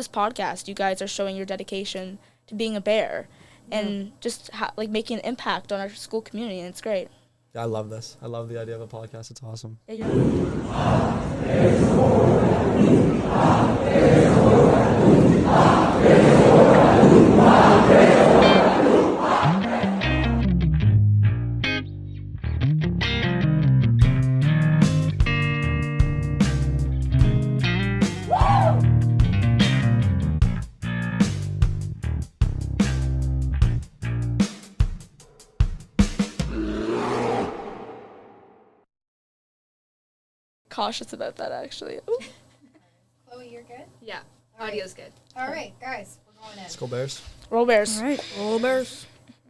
this podcast, you guys are showing your dedication to being a bear and just making an impact on our school community, and it's great. Yeah, I love this. I love the idea of a podcast. It's awesome. Yeah. Cautious about that, actually. Ooh. Chloe, you're good? Yeah, All right. audio's good. All right, guys, we're going in. Let's go Bears. Roll Bears. All right. Roll Bears.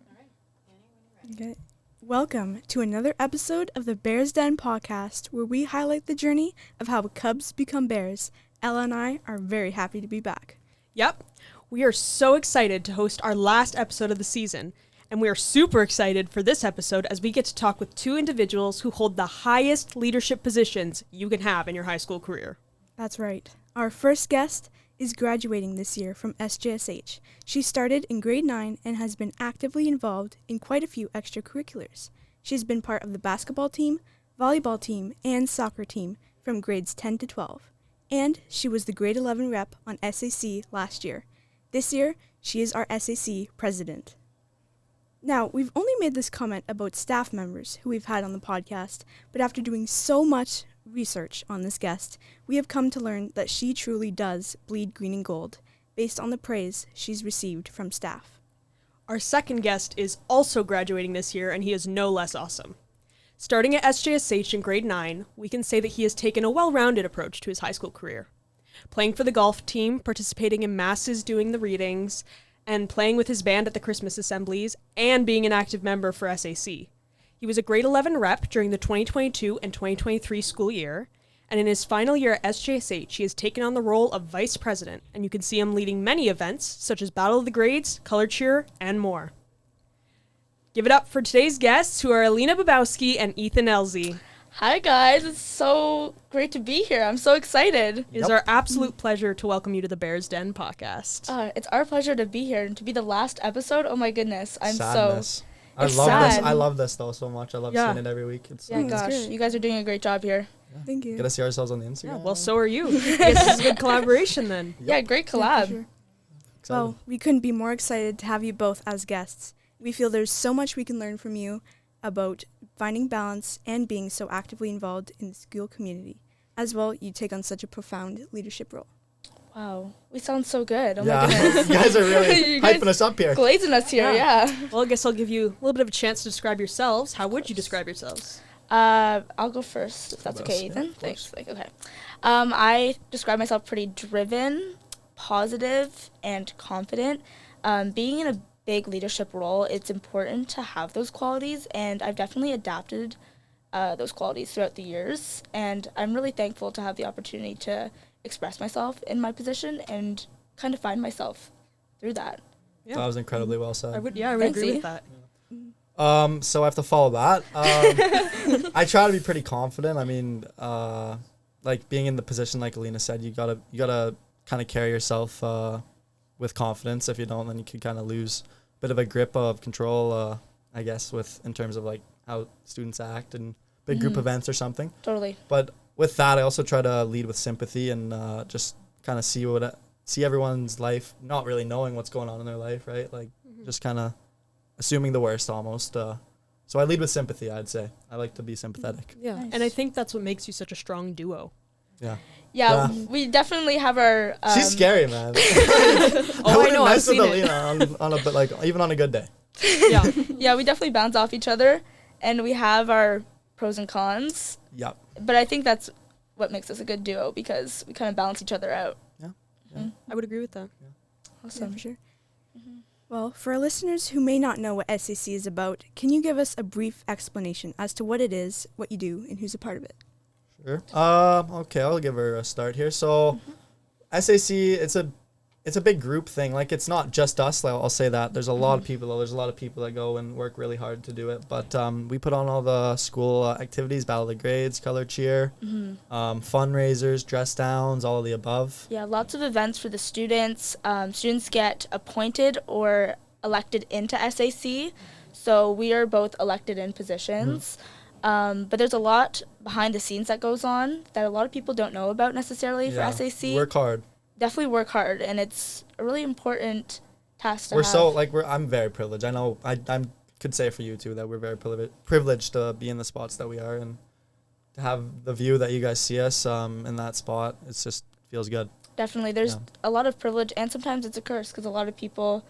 All right. Annie, when you're ready. Okay. Welcome to another episode of the Bears Den Pawcast, where we highlight the journey of how Cubs become Bears. Ella and I are very happy to be back. Yep. We are so excited to host our last episode of the season, and we are super excited for this episode as we get to talk with two individuals who hold the highest leadership positions you can have in your high school career. That's right. Our first guest is graduating this year from SJSH. She started in grade 9 and has been actively involved in quite a few extracurriculars. She's been part of the basketball team, volleyball team, and soccer team from grades 10 to 12. And she was the grade 11 rep on SAC last year. This year, she is our SAC president. Now, we've only made this comment about staff members who we've had on the podcast, but after doing so much research on this guest, we have come to learn that she truly does bleed green and gold, based on the praise she's received from staff. Our second guest is also graduating this year, and he is no less awesome. Starting at SJSH in grade 9, we can say that he has taken a well-rounded approach to his high school career. Playing for the golf team, participating in masses doing the readings, and playing with his band at the Christmas assemblies, and being an active member for SAC. He was a grade 11 rep during the 2022 and 2023 school year, and in his final year at SJSH, he has taken on the role of vice president, and you can see him leading many events, such as Battle of the Grades, Color Cheer, and more. Give it up for today's guests, who are Alina Bobowski and Ethan Elsey. Hi, guys. It's so great to be here. I'm so excited. It is our absolute pleasure to welcome you to the Bears Den Pawcast. It's our pleasure to be here and to be the last episode. Oh, my goodness. I'm Sadness. so I love sad. this. I love this though so much. I love Yeah. seeing it every week. It's Yeah, that's gosh. great. You guys are doing a great job here. Thank you. Get to see ourselves on the Instagram. Yeah, well, so are you. I guess this is a good collaboration then. Yeah, great Yeah, collab. for sure. Excited. Well, we couldn't be more excited to have you both as guests. We feel there's so much we can learn from you about finding balance and being so actively involved in the school community. As well, you take on such a profound leadership role. Wow. We sound so good. Oh, my yeah, goodness. you guys are really You guys hyping us up here. glazing us here, yeah. Well, I guess I'll give you a little bit of a chance to describe yourselves. How would you describe yourselves? I'll go first, if that's Of okay, course. Ethan. Yeah, of Thanks. Okay. I describe myself pretty driven, positive, and confident. Being in a big leadership role, it's important to have those qualities, and I've definitely adapted those qualities throughout the years, and I'm really thankful to have the opportunity to express myself in my position and kind of find myself through that. Yeah. That was incredibly well said. I would Thanks, agree E. with that. So I have to follow that. I try to be pretty confident. I mean, like being in the position like Alina said, you gotta kind of carry yourself with confidence. If you don't, then you can kind of lose a bit of a grip of control. I guess in terms of like how students act in big group events or something. Totally. But with that, I also try to lead with sympathy and just kind of see everyone's life, not really knowing what's going on in their life, right? Like just kind of assuming the worst almost. So I lead with sympathy, I'd say. I like to be sympathetic. Yeah, Nice. and I think that's what makes you such a strong duo. Yeah. Yeah, Yeah. we definitely have our... She's scary, man. I wouldn't know, I've mess with seen it. Alina on a bit, like even on a good day. Yeah. Yeah, we definitely bounce off each other, and we have our pros and cons. Yep. But I think that's what makes us a good duo, because we kind of balance each other out. I would agree with that. Awesome. Yeah, for sure. Well, for our listeners who may not know what SAC is about, can you give us a brief explanation as to what it is, what you do, and who's a part of it? Sure. Okay, I'll give her a start here. So, SAC, it's it's a big group thing. Like, it's not just us. Like, I'll say that. There's a lot of people, though. There's a lot of people that go and work really hard to do it. But we put on all the school activities, Battle of the Grades, Color Cheer, fundraisers, dress downs, all of the above. Yeah, lots of events for the students. Students get appointed or elected into SAC. So we are both elected in positions. But there's a lot behind the scenes that goes on that a lot of people don't know about necessarily for SAC. Work hard. Definitely work hard, and it's a really important task to We're have. so, like, I'm very privileged. I know I could say for you, too, that we're very privileged to be in the spots that we are, and to have the view that you guys see us in that spot. It's just feels good. Definitely. There's a lot of privilege, and sometimes it's a curse because a lot of people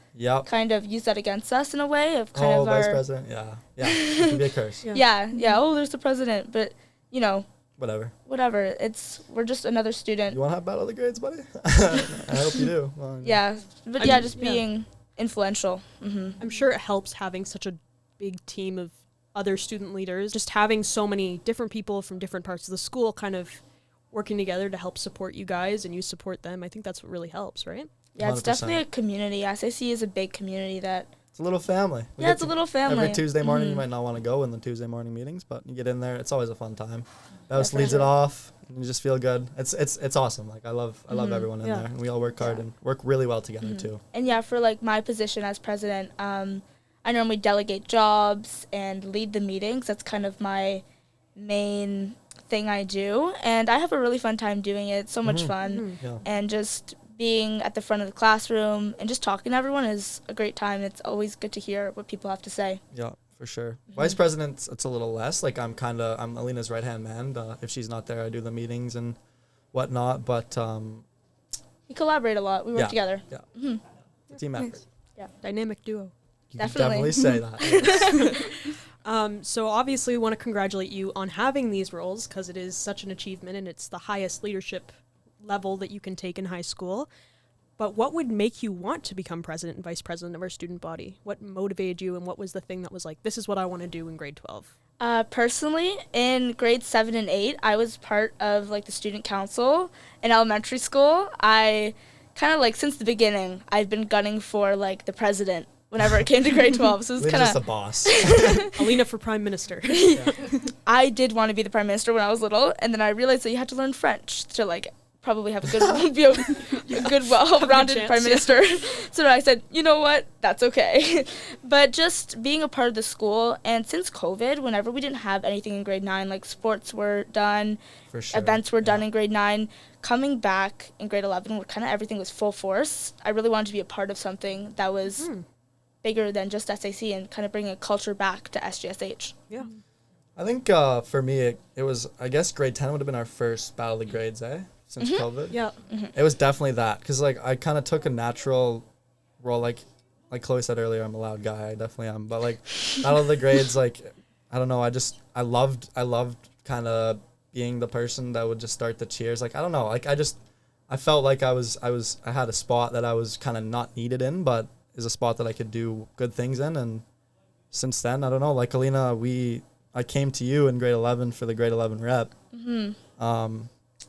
kind of use that against us in a way of kind of vice our... president? Yeah, it can be a curse. Yeah, oh, there's the president, but, you know... Whatever. We're just another student. You want to have Battle of the Grades, buddy? I hope you do. Well, being influential. I'm sure it helps having such a big team of other student leaders. Just having so many different people from different parts of the school kind of working together to help support you guys and you support them. I think that's what really helps, right? Yeah, it's 100%. definitely a community. SAC is a big community that... It's a little family. It's a little family. Every Tuesday morning, you might not want to go in the Tuesday morning meetings, but you get in there. It's always a fun time. That leads it off. And you just feel good. It's awesome. Like, I love everyone in there, and we all work hard and work really well together too. And for like my position as president, I normally delegate jobs and lead the meetings. That's kind of my main thing I do, and I have a really fun time doing it. It's so much fun, and just being at the front of the classroom and just talking to everyone is a great time. It's always good to hear what people have to say. Yeah, for sure. Vice president, it's a little less. Like, I'm Alina's right-hand man. If she's not there, I do the meetings and whatnot, but... we collaborate a lot. We work together. Yeah. Team effort. Nice. Yeah. Dynamic duo. You can definitely say that. So obviously we want to congratulate you on having these roles because it is such an achievement and it's the highest leadership level that you can take in high school. But what would make you want to become president and vice president of our student body? What motivated you and what was the thing that was like, this is what I want to do in grade 12? Personally, in grades 7 and 8, I was part of like the student council in elementary school. I kind of like since the beginning, I've been gunning for like the president whenever it came to grade 12. So it was kind of just the boss. Alina for prime minister. I did want to be the prime minister when I was little, and then I realized that you had to learn French to like probably have a good, be a good, well-rounded prime minister. So I said, you know what, that's okay. But just being a part of the school, and since COVID, whenever we didn't have anything in grade 9, like sports were done, For sure. events were done in grade 9, coming back in grade 11, where kind of everything was full force, I really wanted to be a part of something that was bigger than just SAC and kind of bring a culture back to SJSH. Yeah. I think for me, it was, I guess grade 10 would have been our first Battle of the Grades, since COVID. Yeah. It was definitely that, because like I kind of took a natural role, like Chloe said earlier, I'm a loud guy, I definitely am, but like Battle of the Grades, like I don't know, I loved kind of being the person that would just start the cheers. Like I don't know, like I felt like I had a spot that I was kind of not needed in, but is a spot that I could do good things in. And since then, I don't know, like Alina, I came to you in grade 11 for the grade 11 rep.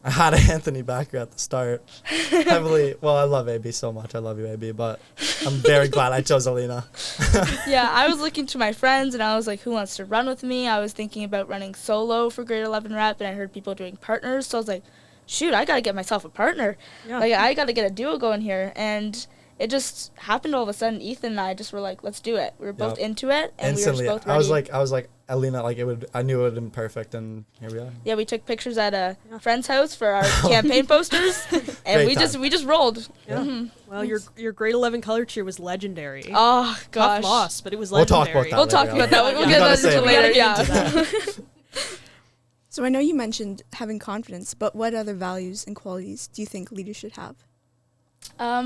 I had Anthony Backer at the start. Heavily, well, I love AB so much. I love you, AB, but I'm very glad I chose Alina. Yeah, I was looking to my friends, and I was like, who wants to run with me? I was thinking about running solo for grade 11 rep, and I heard people doing partners, so I was like, shoot, I got to get myself a partner. Yeah. Like, I got to get a duo going here, and it just happened all of a sudden. Ethan and I just were like, let's do it. We were both into it, and instantly, we were both ready. I was like, Alina, like I knew it would have been perfect, and here we are. Yeah, we took pictures at a friend's house for our campaign posters, and we just rolled. Yeah. Well, your grade 11 color cheer was legendary. Oh gosh, tough loss, but it was legendary. We'll talk about that. We'll get that into later. Yeah. So I know you mentioned having confidence, but what other values and qualities do you think leaders should have?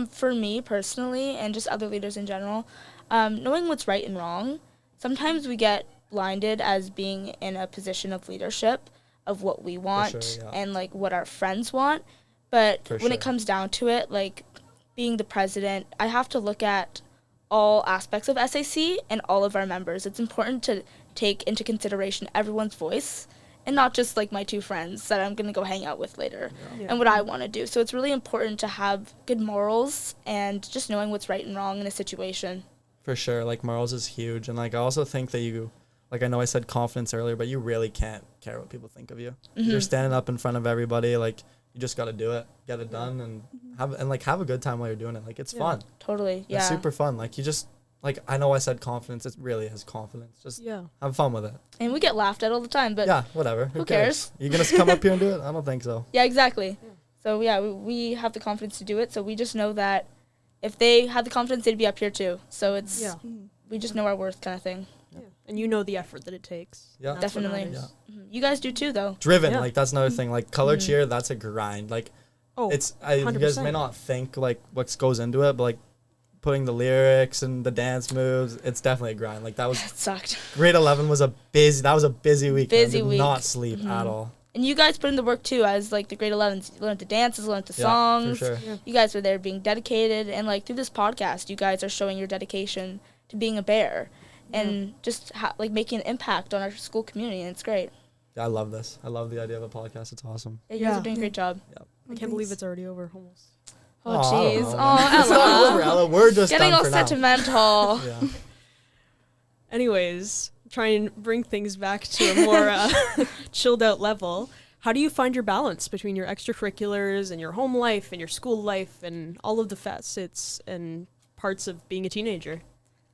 For me personally, and just other leaders in general, knowing what's right and wrong. Sometimes we get blinded as being in a position of leadership of what we want and like what our friends want. But when it comes down to it, like being the president, I have to look at all aspects of SAC and all of our members. It's important to take into consideration everyone's voice and not just like my 2 friends that I'm going to go hang out with later and what I want to do. So it's really important to have good morals and just knowing what's right and wrong in a situation. For sure. Like, morals is huge. And, like, I also think that you, like, I know I said confidence earlier, but you really can't care what people think of you. You're standing up in front of everybody. Like, you just got to do it, get it done, and have a good time while you're doing it. Like, it's fun. Totally. Yeah. It's super fun. Like, you just, like, I know I said confidence. It really is confidence. Just have fun with it. And we get laughed at all the time, but yeah, whatever. Who cares? You going to come up here and do it? I don't think so. Yeah, exactly. Yeah. So, yeah, we have the confidence to do it. So we just know that if they had the confidence, they'd be up here too. So it's, we just know our worth kind of thing. Yeah. And you know the effort that it takes. Yeah. Definitely. Yeah. You guys do too, though. Driven. Like, that's another thing. Like, color cheer, that's a grind. Like, you guys may not think, like, what goes into it, but, like, putting the lyrics and the dance moves, it's definitely a grind. Like, that was... It sucked. Grade 11 was a busy week. Busy week. Not sleep at all. And you guys put in the work too, as like the grade 11s. You learned the dances, learned the songs. For sure. Yeah. You guys were there being dedicated, and like through this podcast, you guys are showing your dedication to being a bear, and just like making an impact on our school community, and it's great. Yeah, I love this. I love the idea of a podcast. It's awesome. Yeah, you guys are doing a great job. Yeah. I can't believe it's already over, almost. Oh jeez. It's not over, Ella. We're just getting done all for sentimental. Yeah. Anyways, try and bring things back to a more chilled out level. How do you find your balance between your extracurriculars and your home life and your school life and all of the facets and parts of being a teenager?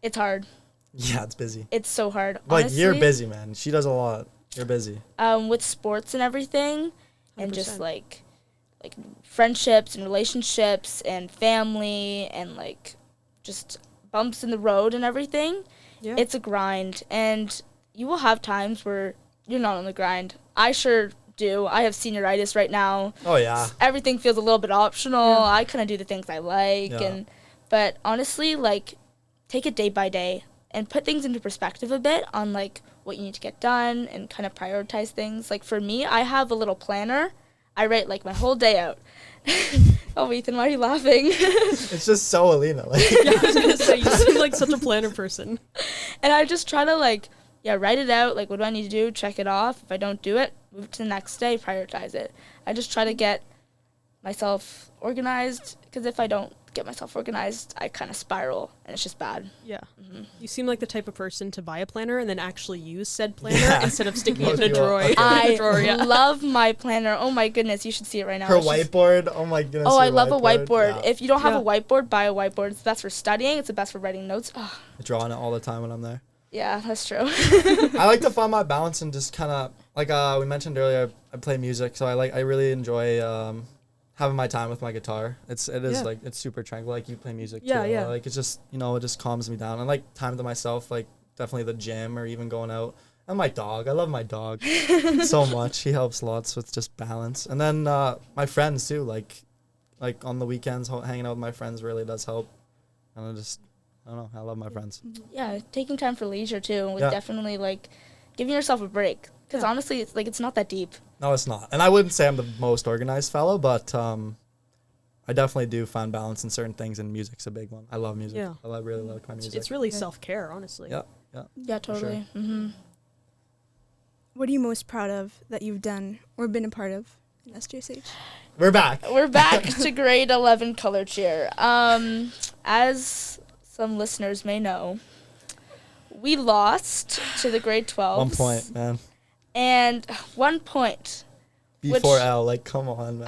It's hard. Yeah, it's busy. It's so hard. Like, honestly, you're busy, man. She does a lot. You're busy. With sports and everything, 100%. and just like friendships and relationships and family and like just bumps in the road and everything. Yeah. It's a grind, and you will have times where you're not on the grind. I sure do. I have senioritis right now. Oh yeah. Everything feels a little bit optional. Yeah. I kind of do the things I like, but honestly, like, take it day by day and put things into perspective a bit on like what you need to get done and kind of prioritize things. Like for me, I have a little planner. I write like my whole day out. Oh, Ethan, why are you laughing? It's just so Alina. Like. Yeah, I was gonna say, you seem like such a planner person. And I just try to like, write it out. Like, what do I need to do? Check it off. If I don't do it, move to the next day. Prioritize it. I just try to get myself organized, because if I don't get myself organized, I kind of spiral, and it's just bad. Yeah. Mm-hmm. You seem like the type of person to buy a planner and then actually use said planner instead of sticking it in a drawer. I love my planner. Oh my goodness, you should see it right now. Her whiteboard. Oh my goodness. Oh, I love a whiteboard. Yeah. If you don't have a whiteboard, buy a whiteboard. It's the best for studying. It's the best for writing notes. Oh. I draw on it all the time when I'm there. Yeah, that's true. I like to find my balance and just kind of, like we mentioned earlier, I play music, so I really enjoy having my time with my guitar. It is like, it's super tranquil. Like, you play music too. Yeah. Like, it's just, it just calms me down. And like time to myself, like definitely the gym or even going out. And my dog. I love my dog so much. He helps lots with just balance. And then my friends too. Like on the weekends, hanging out with my friends really does help. And I don't know. I love my friends. Yeah, taking time for leisure too, with definitely like giving yourself a break. Because honestly, it's not that deep. No, it's not. And I wouldn't say I'm the most organized fellow, but I definitely do find balance in certain things, and music's a big one. I love music. Yeah. I really like my music. It's really self-care, honestly. Yeah. Yeah, totally. Sure. Mm-hmm. What are you most proud of that you've done or been a part of in SJSH? We're back. We're back to grade 11 color cheer. As some listeners may know, we lost to the grade 12s. 1 point, man. And 1 point. B4L, like, come on, man.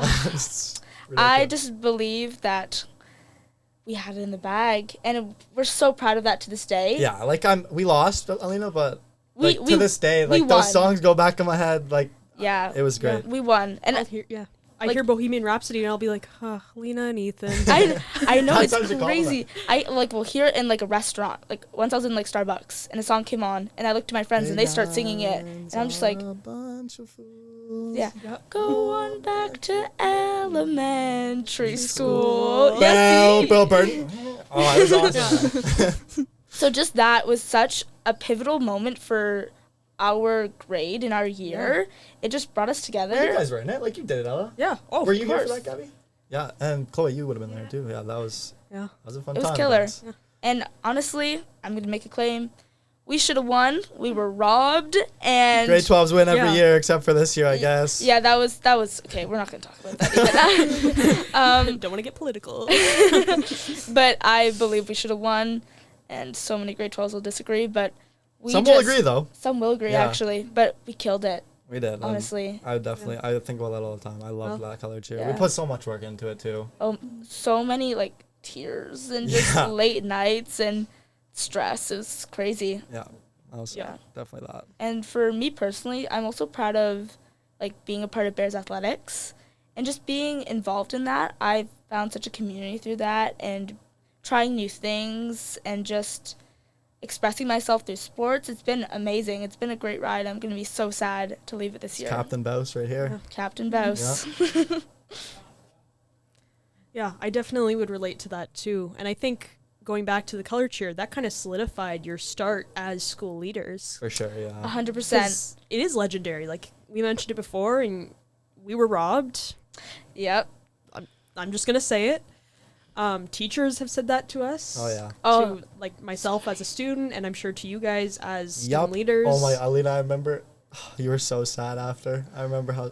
I just believe that we had it in the bag, and we're so proud of that to this day. Yeah, like, we lost, Alina, but to this day, like, those songs go back in my head, like, it was great. Yeah, we won. And I hear Bohemian Rhapsody and I'll be like, Lena and Ethan. I know, it's crazy. We'll hear it in like a restaurant. Like once I was in like Starbucks and a song came on and I looked to my friends and they start singing it and I'm just like, a bunch of fools. Yeah. Go on back to elementary school. Bill Burton. Oh, that was awesome. So just that was such a pivotal moment for our grade in our year. It just brought us together. Well, you guys were in it, like you did it, Ella. Yeah. Oh, were you here for that, Gabby? Yeah, and Chloe, you would have been there too. Yeah, that was a fun time. It was killer. Yeah. And honestly, I'm gonna make a claim. we should have won. We were robbed, and Grade 12s win every Yeah. year except for this year, I guess. yeah, that was okay. We're not gonna talk about that either. Don't want to get political. But I believe we should have won, and so many grade 12s will disagree, but Some will agree, though. Some will agree, Yeah. actually, but we killed it. We did. Honestly. I think about that all the time. I love that color cheer. We Yeah. put so much work into it, too. So many like tears and just Yeah. late nights and stress. It was crazy. Yeah. Also, Yeah. definitely that. And for me personally, I'm also proud of like being a part of Bears athletics and just being involved in that. I've found such a community through that and trying new things and just expressing myself through sports. It's been amazing. It's been a great ride. I'm going to be so sad to leave it this year. Captain Bouse right here. Captain Bouse. Yeah, I definitely would relate to that too. And I think going back to the color cheer, that kind of solidified your start as school leaders. For sure, yeah. 100%. 'Cause it is legendary. Like we mentioned it before, and we were robbed. Yep. I'm just gonna say it. Teachers have said that to us. Oh, yeah. Oh. To like myself as a student, and I'm sure to you guys as Yup. student leaders. Oh, my, Alina, I remember you were so sad after. I remember how,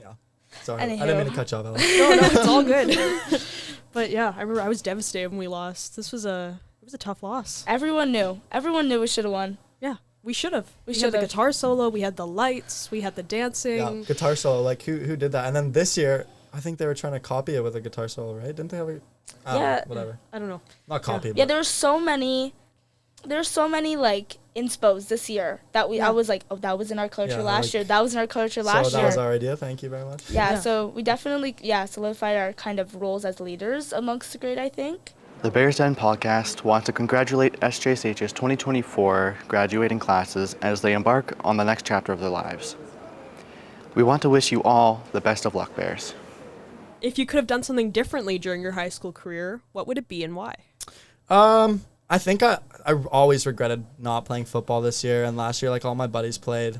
yeah. Sorry. I didn't mean to cut you off, Ella. No, it's all good. But yeah, I remember I was devastated when we lost. It was a tough loss. Everyone knew. Everyone knew we should have won. Yeah, we should have. We had should've. the guitar solo, we had the lights, we had the dancing. Yeah, guitar solo. Like, who did that? And then this year, I think they were trying to copy it with a guitar solo, right? Didn't they have a... Yeah. Whatever. I don't know. Not copy, Yeah, but... there were so many like inspos this year that I was like, oh, that was in our culture Yeah, last like- year. That was in our culture last so that year. was our idea. Thank you very much. Yeah, Yeah. so we definitely solidified our kind of roles as leaders amongst the grade, I think. The Bears Den Pawcast wants to congratulate SJSH's 2024 graduating classes as they embark on the next chapter of their lives. We want to wish you all the best of luck, Bears. If you could have done something differently during your high school career, what would it be and why? I think I always regretted not playing football this year and last year. Like, all my buddies played.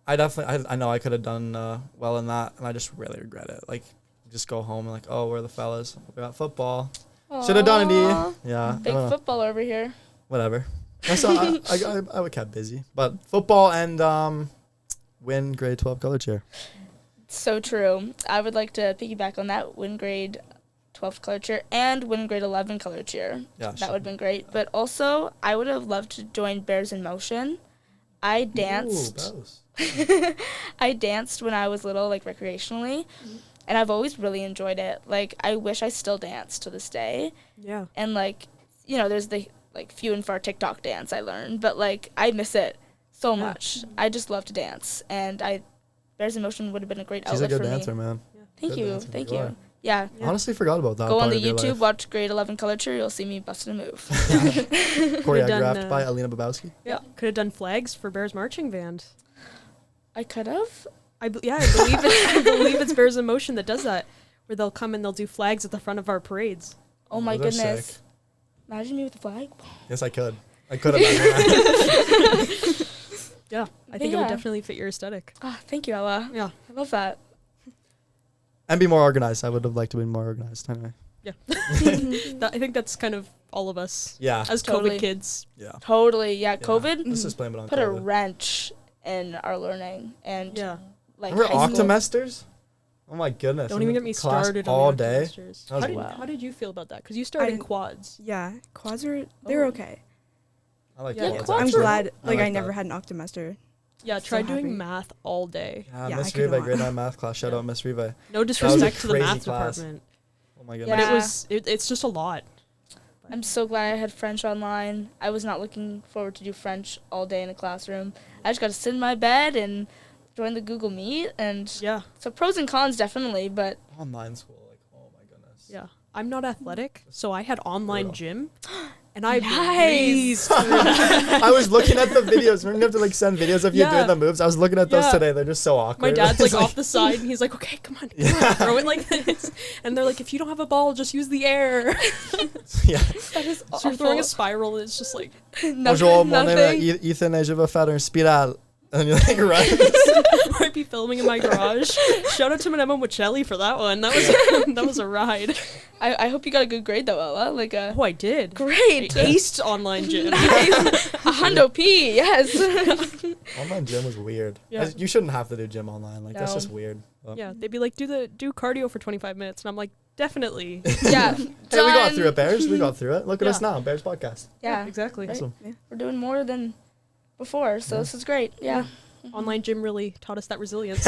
I know I could have done well in that, and I just really regret it. Like, just go home and like, oh, where are the fellas? We got football. Should have done Aw, it. Yeah. Big football over here. Whatever. I would kept busy, but football and win grade 12 color cheer. So true. I would like to piggyback on that. Win grade 12 color cheer and win grade 11 color cheer. Yeah, That would have been great. But also, I would have loved to join Bears in Motion. I danced. Ooh, I danced when I was little, like recreationally, and I've always really enjoyed it. Like, I wish I still dance to this day. Yeah. And like, there's the like few and far TikTok dance I learned, but like I miss it so much. I just love to dance, and Bears in Motion would have been a great she's a outlet good for dancer, me. man. Thank Good you, dancer, thank you you. are. Yeah. Honestly, forgot about that. Go on part the of your YouTube, life. watch grade 11 color cheer. You'll see me busting a move. Choreographed done, by Alina Bobowski. Yeah. Could have done flags for Bears marching band. I could have. I believe it's Bears in Motion that does that, where they'll come and they'll do flags at the front of our parades. Oh my Those are goodness. sick. Imagine me with a flag. Yes, I could. I could have done that. Yeah, I think it would Yeah. definitely fit your aesthetic. Ah, thank you, Ella. Yeah. I love that. And be more organized. I would have liked to be more organized. Anyway. Yeah. I think that's kind of all of us Yeah. as Totally. COVID kids. Yeah. Totally. Yeah, COVID Let's just blame it on put a COVID. wrench in our learning and Yeah. like Remember high school. octomesters? Oh my goodness. Don't even get me Class started all on the day. octomesters. That was wild. How did you feel about that? Because you started in I- quads. Yeah, quads they're Oh. okay. I like Yeah, quads, quads I'm actually. glad I like I that. never had an octomester. Yeah, So try doing happy. math all day. Yeah, Yeah, Miss I could Rive, not. grade 9 math class. Shout out Miss Rive. No was a disrespect to the crazy math class. department, Oh my Yeah. goodness. but it's just a lot. I'm so glad I had French online. I was not looking forward to do French all day in a classroom. I just got to sit in my bed and join the Google Meet, and Yeah, so pros and cons definitely, but Online school, like, oh my goodness. yeah. I'm not athletic, so I had online Brutal. gym, and I Nice. breezed through that. I was looking at the videos. Remember, you have to like send videos of you Yeah. doing the moves. I was looking at those Yeah. today. They're just so awkward. My dad's like It's off the side, and he's like, "Okay, come on, throw it like this." And they're like, "If you don't have a ball, just use the air." Yeah. that is So awful. you're throwing a spiral, and it's just like, Bonjour, mon nom est nothing. Ethan et je veux faire un spiral. And you're like, right. Might be filming in my garage. Shout out to Emma Michelli for that one. That was a ride. I hope you got a good grade though, Ella. Like a Oh, I did. great. I aced online gym. A hundo P, yes. Online gym was weird. Yeah. You shouldn't have to do gym online. Like, that's No. just weird. But- Yeah, they'd be like, do cardio for 25 minutes. And I'm like, definitely. Yeah. Hey, we got done. through it, Bears. We got through it. Look at us Yeah. now, Bears Podcast. Yeah, exactly. Right. Awesome. we're doing more than before, so this is great. Yeah. Online gym really taught us that resilience.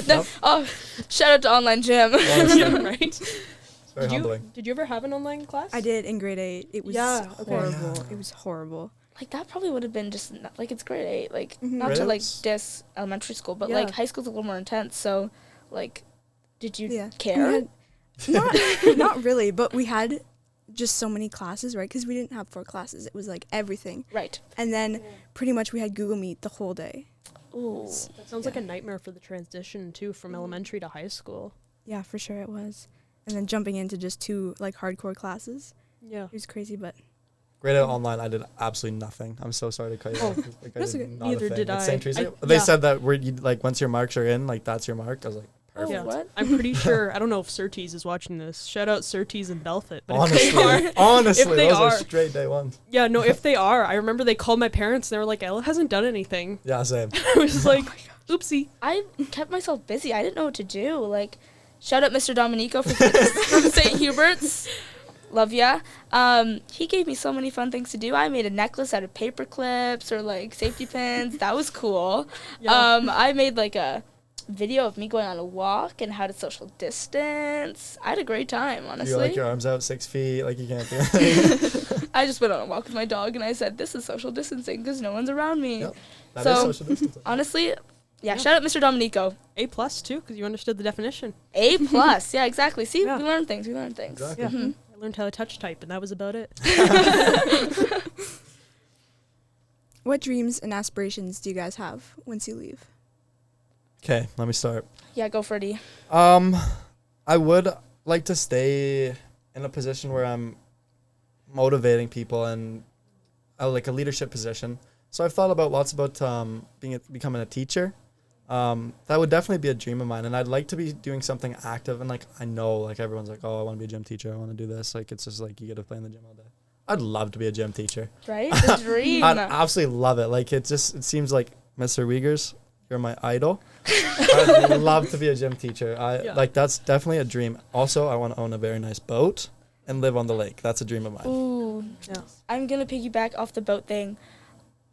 No, oh, shout out to online gym. Honestly, Yeah, right? it's very humbling. Did you ever have an online class? I did in grade 8. It was Yeah, okay. horrible. Yeah. It was horrible. Like that probably would have been just like it's grade 8, like Mhm. not Grade to like eight's- diss elementary school, but Yeah. like high school's a little more intense. So, like, did you Yeah. care? We had, not really, but we had just so many classes, right? Because we didn't have 4 classes. It was like everything. Right. And then pretty much we had Google Meet the whole day. Ooh. That sounds like a nightmare for the transition, too, from elementary to high school. Yeah, for sure it was. And then jumping into just 2 like hardcore classes. Yeah. It was crazy, but Grade 8 online, I did absolutely nothing. I'm so sorry to cut you Oh, off. Like, that's I okay. did not Neither a thing. did At I. St. Teresa, I- they yeah. said that you like once your marks are in, like that's your mark. I was like, perfect. Yeah. What? I'm pretty sure, I don't know if Surtees is watching this. Shout out Surtees and Belfit. But Honestly, if they are, honestly, if they those are are- straight day ones. yeah, no, if they are, I remember they called my parents and they were like, Ella hasn't done anything. Yeah, same. I was like, oopsie. I kept myself busy. I didn't know what to do. Like, shout out Mr. Dominico from St. Hubert's. Love ya. He gave me so many fun things to do. I made a necklace out of paper clips or like safety pins. That was cool. Yeah. I made like a video of me going on a walk and how to social distance. I had a great time, honestly. You like your arms out 6 feet, like you can't do anything. I just went on a walk with my dog and I said, this is social distancing because no one's around me. Yep. That is So, social distancing. honestly, yeah, shout out Mr. Dominico. A+ too, because you understood the definition. A+. Yeah, exactly. See, Yeah. we learn things. Exactly. Yeah. Mhm. I learned how to touch type, and that was about it. what dreams and aspirations do you guys have once you leave? Okay, let me start. Yeah, go for it. I would like to stay in a position where I'm motivating people and like a leadership position. So I've thought about lots about becoming a teacher. That would definitely be a dream of mine, and I'd like to be doing something active. And like I know, like everyone's like, oh, I want to be a gym teacher. I want to do this. Like it's just like you get to play in the gym all day. I'd love to be a gym teacher. Right? The dream. I'd absolutely love it. Like it seems like Mr. Uyghurs, you're my idol. I'd love to be a gym teacher. Like that's definitely a dream. Also, I want to own a very nice boat and live on the lake. That's a dream of mine. Ooh. Yeah. I'm going to piggyback off the boat thing.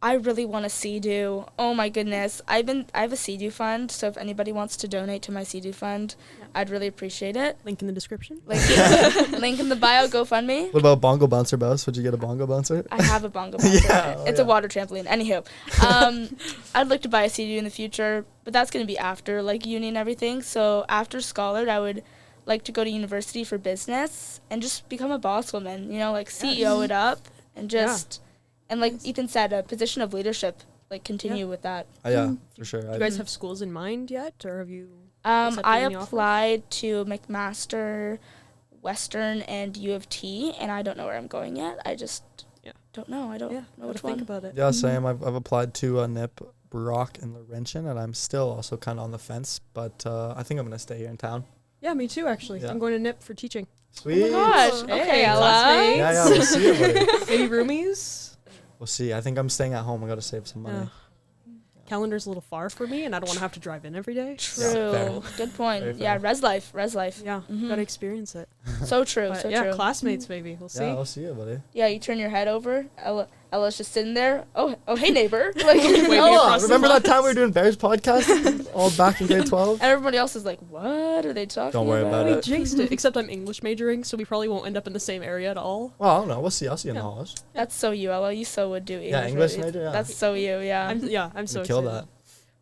I really want a Sea-Doo. Oh my goodness. I have a Sea-Doo fund, so if anybody wants to donate to my Sea-Doo fund, I'd really appreciate it. Link in the description. Link in the bio, GoFundMe. What about bongo bouncer, boss? Would you get a bongo bouncer? I have a bongo bouncer. Yeah, oh It's yeah. a water trampoline. Anywho, I'd like to buy a Sea-Doo in the future, but that's going to be after like uni and everything. So after Scholar, I would like to go to university for business and just become a boss woman, you know, like CEO it up and just, and like Ethan said, a position of leadership, like continue with that. Yeah, for sure. Do you guys have schools in mind yet, or have you? accepted I any offers? applied to McMaster, Western, and U of T, and I don't know where I'm going yet. I just don't know. I don't know gotta which think one. about it. Yeah, same. I've applied to NIP, Brock, and Laurentian, and I'm still also kind of on the fence, but I think I'm going to stay here in town. Yeah, me too, actually. Yeah. I'm going to NIP for teaching. Sweet. Oh my gosh. Hey, Okay, Ella. classmates. Yeah, we'll see about it. Maybe roomies? We'll see. I think I'm staying at home. I got to save some money. Yeah. Calendar's a little far for me, and I don't want to have to drive in every day. True. fair. Good point. Very Yeah, fair. res life. Yeah, Mhm. gotta experience it. So true. But So yeah, true. classmates, maybe. We'll see. Yeah, I'll see you, buddy. Yeah, you turn your head over. Ella's just sitting there. Oh, hey neighbor. Like, Waving Ella, across the remember lawn. that time we were doing Bears podcast all back in grade 12? and everybody else is like, what are they talking Don't worry about We it. jinxed it. Except I'm English majoring, so we probably won't end up in the same area at all. Well, I don't know. We'll see. I'll see you in Yeah. the halls. That's so you, Ella. You so would do English. Yeah, English right? major, yeah. That's so you, yeah. I'm so We kill excited. that.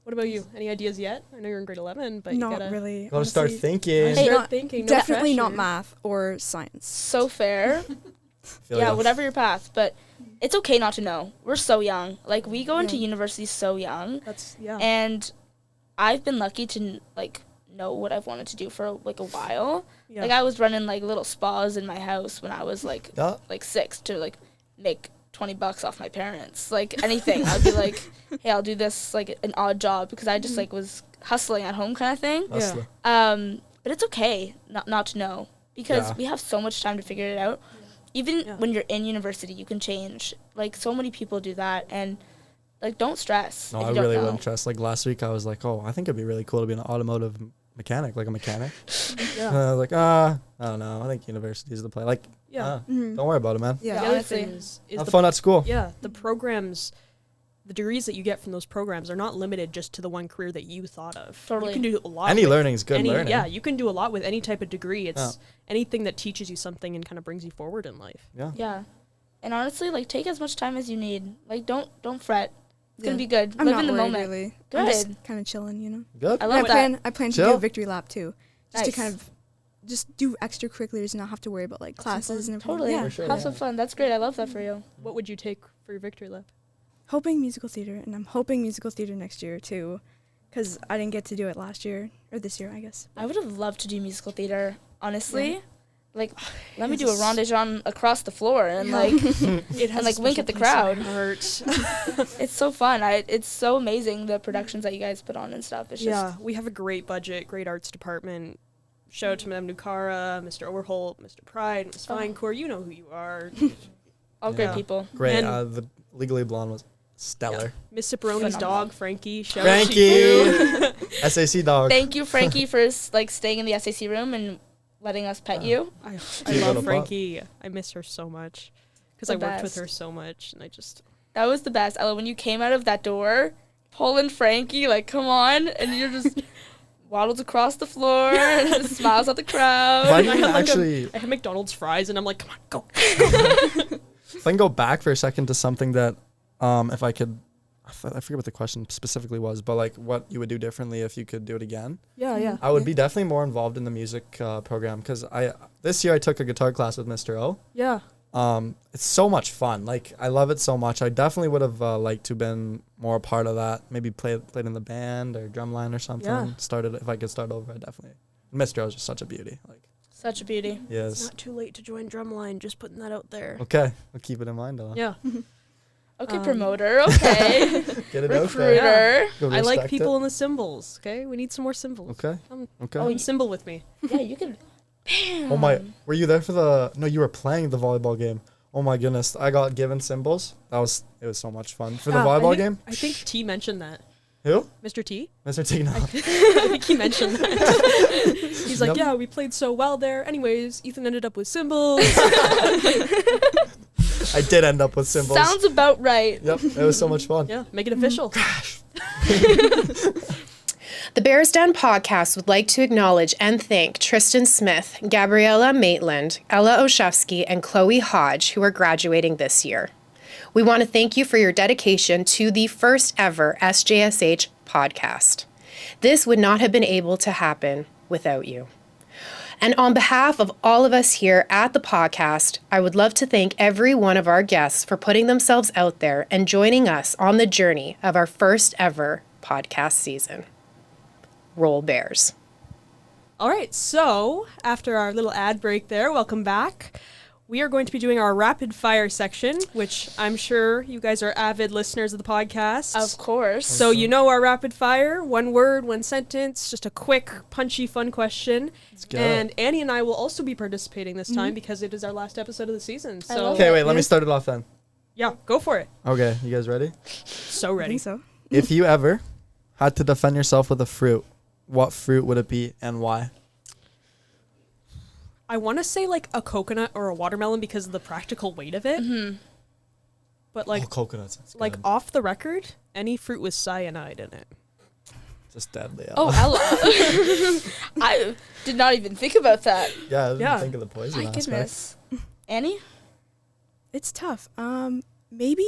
What about you? Any ideas yet? I know you're in grade 11, but you Not gotta really. Got to start honestly. thinking. Hey, start not- thinking. No Definitely not pressure. math or science. So fair. Feel Yeah, ya. whatever your path. But it's okay not to know. We're so young. Like, we go into Yeah. university so young. That's yeah. And I've been lucky to, like, know what I've wanted to do for, like, a while. yeah. Like, I was running, like, little spas in my house when I was, like, Yeah. like 6 to, like, make $20 off my parents. Like anything. I'd be like, hey, I'll do this like an odd job because I just like was hustling at home kind of thing. Hustler. But it's okay not to know because we have so much time to figure it out. Even when you're in university, you can change. Like so many people do that, and like don't stress. No, if I you don't really know. wouldn't trust. Like last week, I was like, oh, I think it'd be really cool to be an automotive mechanic, like a mechanic. And I was like, I don't know. I think university is the play. Like, don't worry about it, man. Yeah. The other honestly. thing is Have the fun at school. Yeah, the programs, the degrees that you get from those programs are not limited just to the one career that you thought of. Totally. You can do a lot. Any with learning is good learning. Yeah, you can do a lot with any type of degree. It's anything that teaches you something and kind of brings you forward in life. Yeah. Yeah. And honestly, like take as much time as you need. Like don't fret. It's gonna Yeah. be good. I'm Live not in the worried, moment. really. Good. I'm just kind of chilling, you know. Good. I And love that. I plan to Chill. do a victory lap too, just to Nice. kind of just do extracurriculars and not have to worry about like classes and everything. Totally. Yeah. For sure. Have some fun. That's great. I love that for you. What would you take for your victory lap? Hoping musical theater, and I'm hoping musical theater next year too, because I didn't get to do it last year or this year, I guess. I would have loved to do musical theater, honestly. Yeah. Like, let me do a rendezvous across the floor and like, It and like wink at the crowd. It's so fun. It's so amazing the productions that you guys put on and stuff. It's just We have a great budget, great arts department. Shout out to Madame Nukara, Mr. Overholt, Mr. Pride, Ms. Finecourt. You know who you are. all great people. Great. And- The Legally Blonde was stellar. Miss Ciparoni's Phenomenal. dog, Frankie. Shout out to Frankie! you. SAC dog. Thank you, Frankie, for like staying in the SAC room and letting us pet you. I Cute little love pup. Frankie. I miss her so much because I The worked with best. her so much, and I just That was the best. Ella, when you came out of that door, pulling Frankie, like, come on, and you're just waddles across the floor and just smiles at the crowd. If I I can had, like, actually, I had McDonald's fries, and I'm like, come on, go. if I can go back for a second to something that, if I could, I forget what the question specifically was, but like what you would do differently if you could do it again. Yeah. I would be definitely more involved in the music program because this year I took a guitar class with Mr. O. Yeah. It's so much fun. Like I love it so much. I definitely would have liked to been more a part of that. Maybe played in the band or drumline or something. Yeah. Started if I could start over. I definitely. Mr. O is just such a beauty. Like Such a beauty. he It's is. not too late to join drumline. Just putting that out there. Okay, we'll keep it in mind. Ella. Yeah. Okay, promoter. Okay. Get it out Recruiter. there. You'll I like respect people it. in the cymbals. Okay, we need some more cymbals. Okay. Okay. Come cymbal with me. Yeah, you could. Bam. Oh my! Were you there for the? No, you were playing the volleyball game. Oh my goodness! I got given cymbals. It was so much fun for the volleyball game. I think T mentioned that. Who? Mr. T? Mr. Tigno. I think he mentioned that. He's like, Yep. yeah, we played so well there. Anyways, Ethan ended up with cymbals. I did end up with cymbals. Sounds about right. Yep, it was so much fun. Yeah, make it official. The Bears Den Pawcast would like to acknowledge and thank Tristan Smith, Gabriella Maitland, Ella Oschefski, and Chloe Hodge, who are graduating this year. We want to thank you for your dedication to the first ever SJSH podcast. This would not have been able to happen without you. And on behalf of all of us here at the podcast, I would love to thank every one of our guests for putting themselves out there and joining us on the journey of our first ever podcast season. Roll Bears. All right, so after our little ad break there, welcome back. We are going to be doing our rapid fire section, which I'm sure you guys are avid listeners of the podcast. Of course. So you know our rapid fire, one word, one sentence, just a quick, punchy, fun question. go. And Annie and I will also be participating this time because it is our last episode of the season. I So love Okay, wait. Let me start it off then. yeah, go for it. Okay, you guys ready? So I ready. think so. If you ever had to defend yourself with a fruit, what fruit would it be and why? I want to say like a coconut or a watermelon because of the practical weight of it. Mm-hmm. But like coconuts. That's like good. off the record, any fruit with cyanide in it. Just deadly. Oh, Ella. I did not even think about that. Yeah, I didn't Yeah. think of the poison My aspect. goodness. Annie? It's tough. Maybe,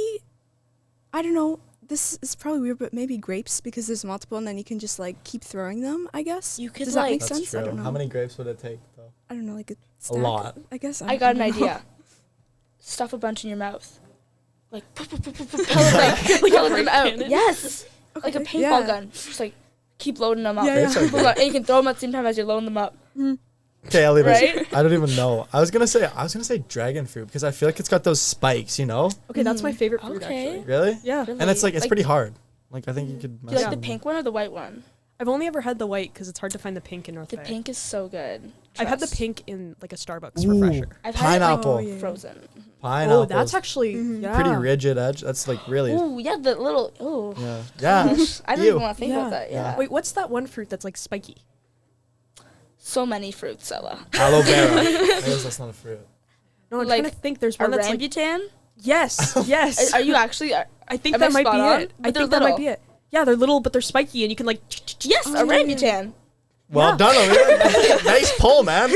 I don't know. This is probably weird, but maybe grapes because there's multiple, and then you can just like keep throwing them. I guess. You could, Does that like- make That's sense? true. I don't know. How many grapes would it take though? I don't know, like a stack, lot. I guess. I got an don't know. idea. Stuff a bunch in your mouth. Like, pellet them out. cannon? Yes. Like a Okay, paintball yeah. gun. Just like, keep loading them up. Yeah, yeah. Grapes are And you can throw them at the same time as you're loading them up. Okay, I'll leave Right? it. I don't even know. I was gonna say dragon fruit because I feel like it's got those spikes, you know? Okay, that's my favorite fruit, Okay. actually. Really? Yeah. And it's like it's pretty hard. Like I think you could. Do you like the with pink one or the white one? I've only ever had the white because it's hard to find the pink in North The Bay. pink is so good. I've had the Trust. pink in like a Starbucks Ooh, refresher. I've had it, like, pineapple. frozen. Pineapple. Oh, that's actually yeah. pretty rigid edge. That's like really. Ooh, yeah, the little. Ooh. Yeah. Yeah. Gosh, I don't Ew. even want to think Yeah. about that. Yeah. Wait, what's that one fruit that's like spiky? So many fruits, Ella. Aloe vera. I guess that's not a fruit. No, I'm Like trying to think. There's A one that's like rambutan? yes, yes. Are you actually? I think am that I might be spot on? it. But I they're think that might little. be it. Yeah, they're little, but they're spiky, and you can like. Yes, a rambutan. Well Yeah. done, Alina. Nice pull, man.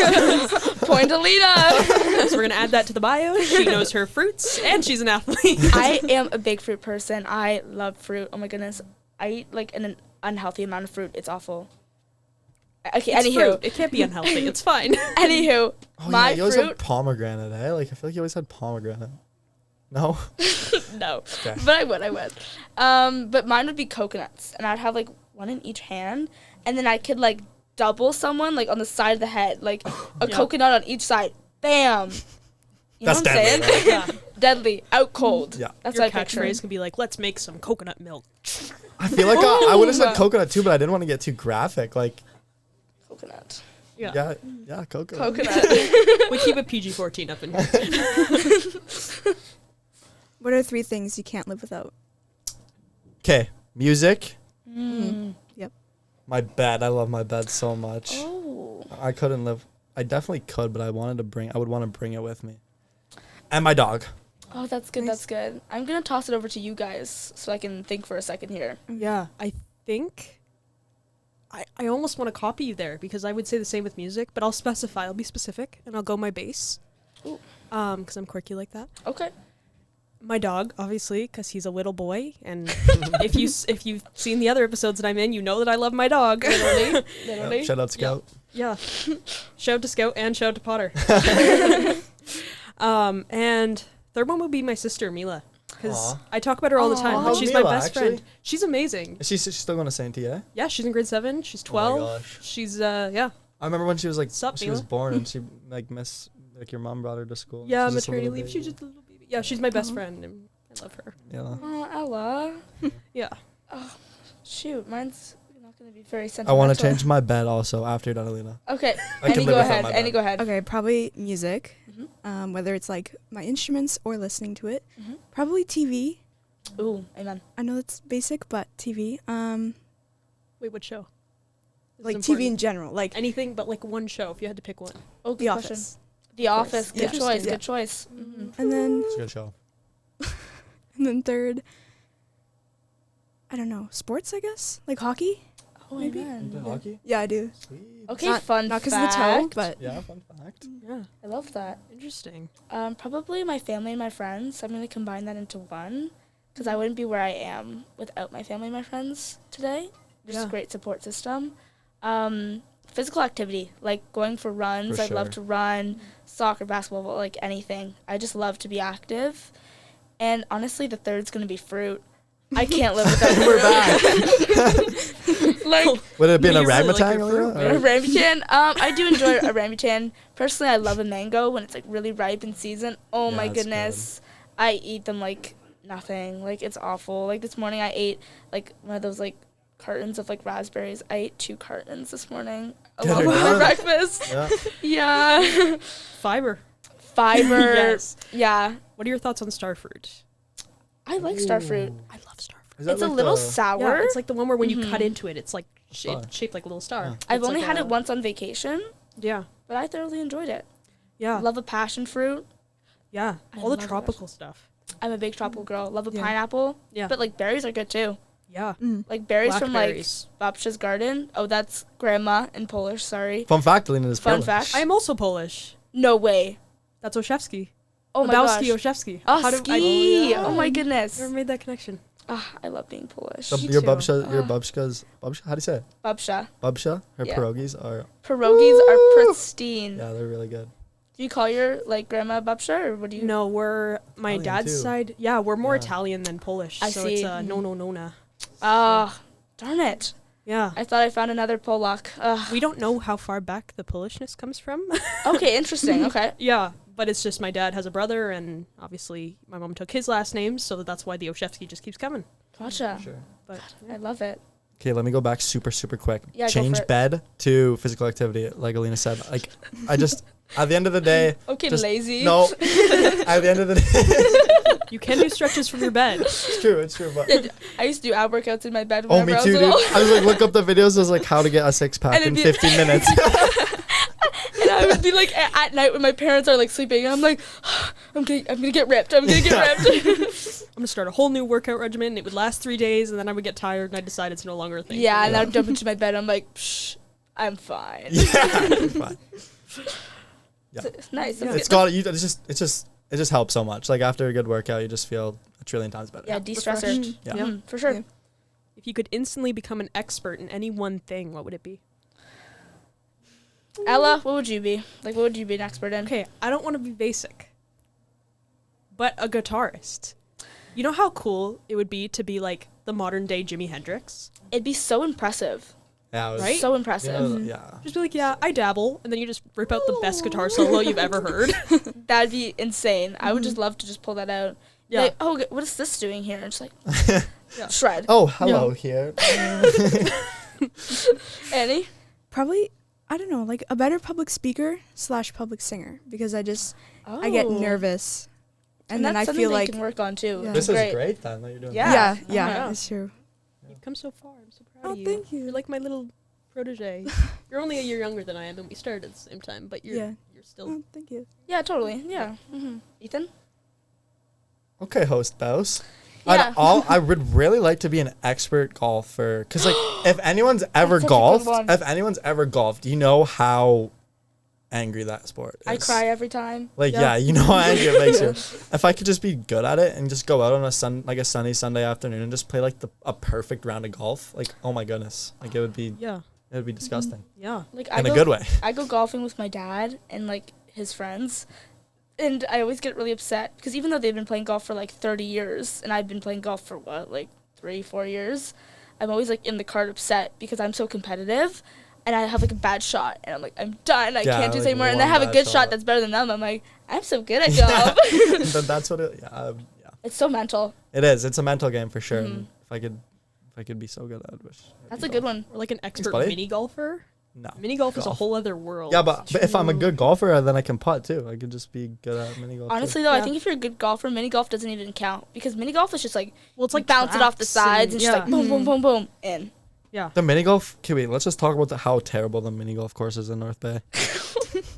Point Alina. So we're gonna add that to the bio. She knows her fruits, and she's an athlete. I am a big fruit person. I love fruit. Oh my goodness. I eat like an unhealthy amount of fruit. It's awful. Okay, It's anywho. fruit. It can't be unhealthy. It's fine. Anywho, Oh, my yeah, you always fruit. had pomegranate, eh? Like I feel like you always had pomegranate. No. No. Okay. But I would. But mine would be coconuts. And I'd have like one in each hand. And then I could like double someone like on the side of the head. Like a Yeah. coconut on each side. Bam. You That's know what I'm deadly, saying? Yeah. Deadly. Out cold. Yeah. That's Your what I picture. catchphrase can be like, "Let's make some coconut milk." I feel like I would have said Ooh. coconut too, but I didn't want to get too graphic. Like Coconut. Yeah. yeah, coconut. Coconut. We keep a PG-14 up in here. What are 3 things you can't live without? Okay, music. Yep. My bed. I love my bed so much. Oh. I couldn't live. I definitely could, but I would want to bring it with me. And my dog. Oh, that's good. Nice. That's good. I'm going to toss it over to you guys so I can think for a second here. Yeah, I think I almost want to copy you there because I would say the same with music, but I'll specify. I'll be specific, and I'll go my bass. Ooh. Because I'm quirky like that. Okay. My dog, obviously, because he's a little boy, and if you've seen the other episodes that I'm in, you know that I love my dog. Literally. Yep, shout out Scout. Yeah. Shout out to Scout and shout out to Potter. And third one would be my sister Mila, because Aw. I talk about her all the time. Aw. But How's she's Mila, my best actually? friend. She's amazing. She's still going to Saint Tia. Yeah, she's in grade 7. She's Oh my 12. gosh. She's yeah. I remember when she was like Sup, she was Mila? born and she like your mom brought her to school. Yeah, She's just a maternity little leave. She's baby. just a little baby. Yeah, she's my best friend, and I love her. Yeah. Oh, Ella. Yeah. Shoot, mine's not going to be very I sentimental. want to change my bed also after you're done, Alina. Okay. I can Annie, live go without ahead. my Annie, bed. go ahead. Okay, probably music. Mhm. Whether it's like my instruments or listening to it. Mhm. Probably TV. Ooh, amen. I know it's basic, but TV. Wait, what show? This is Like TV important. in general. Like Anything but like one show, if you had to pick one. Oh, good The question. Office. The Office. Good Yeah. choice. Yeah. Good choice. Mhm. And then It's a good show. third, I don't know, sports, I guess? Like hockey? Oh, Maybe. amen. hockey? Yeah, I do. Sweet. Okay, Not- fun Not because fact. of the toe, but Yeah, fun fact. Yeah. I love that. Interesting. Probably my family and my friends. I'm going to combine that into one because I wouldn't be where I am without my family and my friends today. Just Yeah. a great support system. Physical activity, like going for runs. For I'd love sure. to run, soccer, basketball, like anything. I just love to be active. And honestly, the third's going to be fruit. I can't live without We're fruit. Like, Would it have been a You really like orangutan? your fruit, Alina, a or- rambutan. I do enjoy a rambutan. Personally, I love a mango when it's like really ripe in season. Oh Yeah, my it's goodness, I eat them like nothing. Like it's awful. Like this morning, I ate like one of those like cartons of like raspberries. I ate 2 cartons this morning Get along her with my done. breakfast. Yeah. Yeah, Fiber. fiber. Yes. Yeah, What are your thoughts on starfruit? I like starfruit. I love starfruit. Is that It's a like little the- sour. Yeah, it's like the one where when you Mhm. cut into it, it's like Star. shaped like a little star. Yeah. I've It's only like had a- it once on vacation, Yeah. but I thoroughly enjoyed it. Yeah. Love a passion fruit. Yeah. I All the love it. tropical stuff. I'm a big tropical girl. Love a Yeah. pineapple. Yeah. But like berries are good too. Yeah. Like berries from like Blackberries. Babcia's garden. Oh, that's grandma in Polish. Sorry. Fun fact, Alina is Fun Polish. fact. I am also Polish. No way. That's Oschefski. Oh my Bobowski, gosh. Oschefski. Oh, How did- ski. I- Oh my goodness. Never made that connection. Ah, I love being Polish. The- Me your too. babshkas, how do you say it? Babcia. Babsha? Her Yeah. pierogies are, Pierogies are pristine. yeah, they're really good. Do you call your like grandma Babcia or what do you? No, we're my Italian dad's too. side. Yeah, we're more Yeah. Italian than Polish. I so see. it's no. Ah, darn it. Yeah. I thought I found another Polak. We don't know how far back the Polishness comes from. Okay, interesting. Okay. Yeah, but it's just my dad has a brother, and obviously my mom took his last name, so that's why the Oschefski just keeps coming. Gotcha. Sure. But I love it. Okay, let me go back super quick. Yeah, go Change for it. bed to physical activity, like Alina said. Like, I just, at the end of the day. Okay, just, lazy. No. At the end of the day. you can do stretches from your bed. It's true. But Yeah, I used to do ab workouts in my bed oh, whenever me I was too, dude. little. I was like, look up the videos. I was like, how to get a 6-pack And in it'd be- 15 minutes. And I would be like at night when my parents are like sleeping, and I'm like, I'm gonna get ripped. I'm gonna get ripped. I'm gonna start a whole new workout regimen. It would last 3 days, and then I would get tired, and I decide it's no longer a thing. Yeah, for and me. I'd jump into my bed. I'm like, Psh, I'm fine. Yeah, you're fine. Yeah. It's nice. Yeah. It's got you. It just helps so much. Like after a good workout, you just feel a trillion times better. Yeah, de-stressor. Refreshed. Yeah. Mhm, for sure. Yeah. If you could instantly become an expert in any one thing, what would it be? Ella, what would you be? Like, what would you be an expert in? Okay, I don't want to be basic, but a guitarist. You know how cool it would be to be like the modern day Jimi Hendrix? It'd be so impressive. Yeah, it was, Right? So impressive. Yeah. Just be like, yeah, I dabble, and then you just rip out the best guitar solo you've ever heard. That'd be insane. I would just love to just pull that out. Yeah. Like, oh, what is this doing here? And just like, Yeah. shred. Oh, hello here. Annie? Probably, I don't know, like a better public speaker / public singer, because I get Oh. nervous. And then I that's something feel that like, you can work on too. Yeah. This Great. is great then that you're doing. Yeah. yeah, Yeah. it's true. You've come so far. I'm so proud Oh, of you. thank you. You're like my little protege. You're only a year younger than I am, and we started at the same time, but you're Yeah. still... Oh, thank you. Yeah, totally. Yeah. Ethan? Okay, host Bouse. Yeah. I would really like to be an expert golfer, because like if anyone's ever That's such a good golfed, one. you know how angry that sport is. I cry every time. Like Yeah. you know how angry it makes you. If I could just be good at it and just go out on a sunny Sunday afternoon and just play like a perfect round of golf, like oh my goodness, like it would be disgusting Yeah. Like in a good way. I go golfing with my dad and like his friends, and I always get really upset because even though they've been playing golf for like 30 years and I've been playing golf for what, like 3-4 years, I'm always like in the cart upset because I'm so competitive and I have like a bad shot and I'm like, I'm done, I Yeah, can't do this like anymore, and I one have a bad good shot shot. that's better than them. I'm like, I'm so good at golf. But that's what it. Yeah. It's so mental. It is. It's a mental game for sure. Mhm. And if I could be so good, I'd wish. I'd That's be a good golf. one. Or like an expert buddy. mini golfer. No. Mini golf is a Golf. whole other world. Yeah, but if I'm a good golfer, then I can putt too. I could just be good at mini golf. Honestly though, I Yeah. think if you're a good golfer, mini golf doesn't even count because mini golf is just like, Well, it's like bounce it off the tracks sides and just like boom, boom, boom, boom, in. Yeah. The mini golf. Okay, wait. Let's just talk about how terrible the mini golf course is in North Bay.